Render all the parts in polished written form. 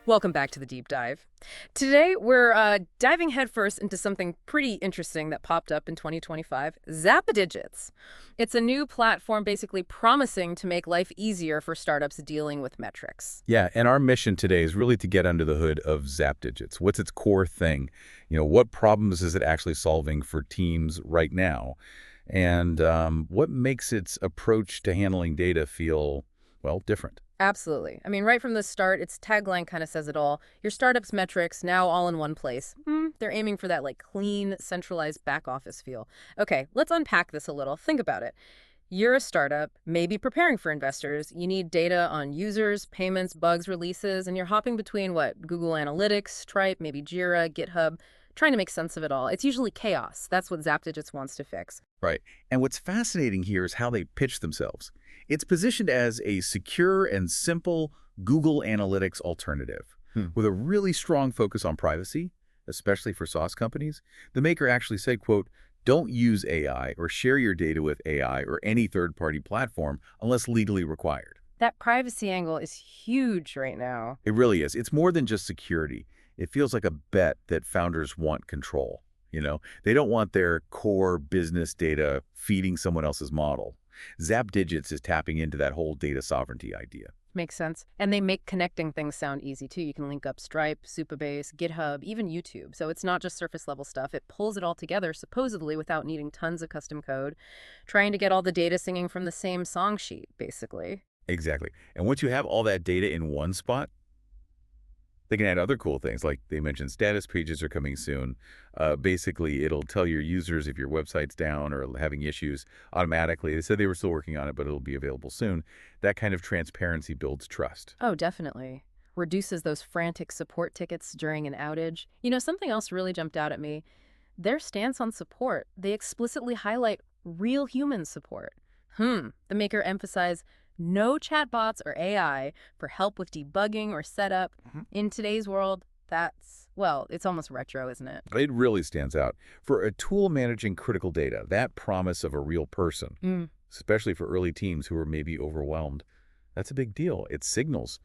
Welcome back to the deep dive. Today, we're diving headfirst into something pretty interesting that popped up in 2025, ZapDigits. It's a new platform basically promising to make life easier for startups dealing with metrics. Yeah, and our mission today is really to get under the hood of ZapDigits. What's its core thing? What problems is it actually solving for teams right now? And what makes its approach to handling data feel, well, different? Absolutely. I mean, right from the start, its tagline kind of says it all. Your startup's metrics now all in one place. They're aiming for that clean, centralized back office feel. Okay, let's unpack this a little. Think about it. You're a startup, maybe preparing for investors. You need data on users, payments, bugs, releases, and you're hopping between Google Analytics, Stripe, maybe Jira, GitHub, trying to make sense of it all. It's usually chaos. That's what ZapDigits wants to fix. Right. And what's fascinating here is how they pitch themselves. It's positioned as a secure and simple Google Analytics alternative with a really strong focus on privacy, especially for SaaS companies. The maker actually said, quote, "Don't use AI or share your data with AI or any third-party platform unless legally required." That privacy angle is huge right now. It really is. It's more than just security. It feels like a bet that founders want control. They don't want their core business data feeding someone else's model. ZapDigits is tapping into that whole data sovereignty idea. Makes sense. And they make connecting things sound easy, too. You can link up Stripe, Supabase, GitHub, even YouTube. So it's not just surface-level stuff. It pulls it all together, supposedly, without needing tons of custom code, trying to get all the data singing from the same song sheet, basically. Exactly. And once you have all that data in one spot, they can add other cool things, like they mentioned status pages are coming soon. Basically, it'll tell your users if your website's down or having issues automatically. They said they were still working on it, but it'll be available soon. That kind of transparency builds trust. Oh, definitely. Reduces those frantic support tickets during an outage. Something else really jumped out at me. Their stance on support. They explicitly highlight real human support. The maker emphasized no chatbots or AI for help with debugging or setup. In today's world, it's almost retro, isn't it? It really stands out. For a tool managing critical data, that promise of a real person, especially for early teams who are maybe overwhelmed, that's a big deal. It signals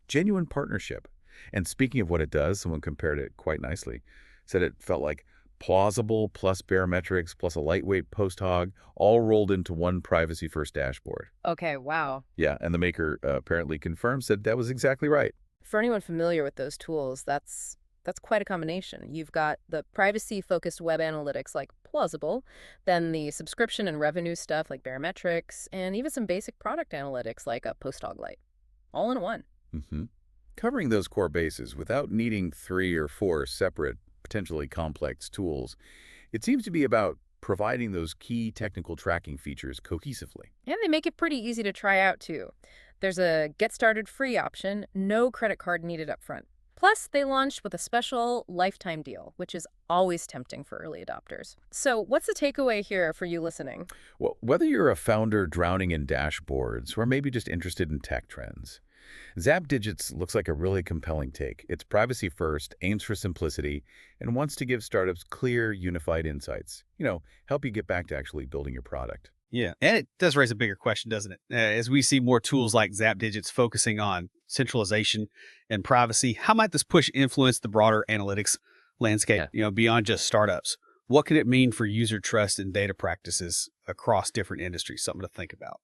genuine partnership. And speaking of what it does, someone compared it quite nicely, said it felt like plausible plus barometrics plus a lightweight post hog all rolled into one privacy-first dashboard. Okay, wow. Yeah, and the maker apparently confirmed, said that was exactly right. For anyone familiar with those tools, that's quite a combination. You've got the privacy-focused web analytics like Plausible, then the subscription and revenue stuff like barometrics, and even some basic product analytics like a post hog light. All in one. Covering those core bases without needing 3 or 4 separate potentially complex tools, it seems to be about providing those key technical tracking features cohesively. And they make it pretty easy to try out, too. There's a get started free option, no credit card needed up front. Plus, they launched with a special lifetime deal, which is always tempting for early adopters. So what's the takeaway here for you listening? Well, whether you're a founder drowning in dashboards or maybe just interested in tech trends, ZapDigits looks like a really compelling take. It's privacy first, aims for simplicity, and wants to give startups clear, unified insights. Help you get back to actually building your product. Yeah, and it does raise a bigger question, doesn't it? As we see more tools like ZapDigits focusing on centralization and privacy, how might this push influence the broader analytics landscape, beyond just startups? What could it mean for user trust and data practices across different industries? Something to think about.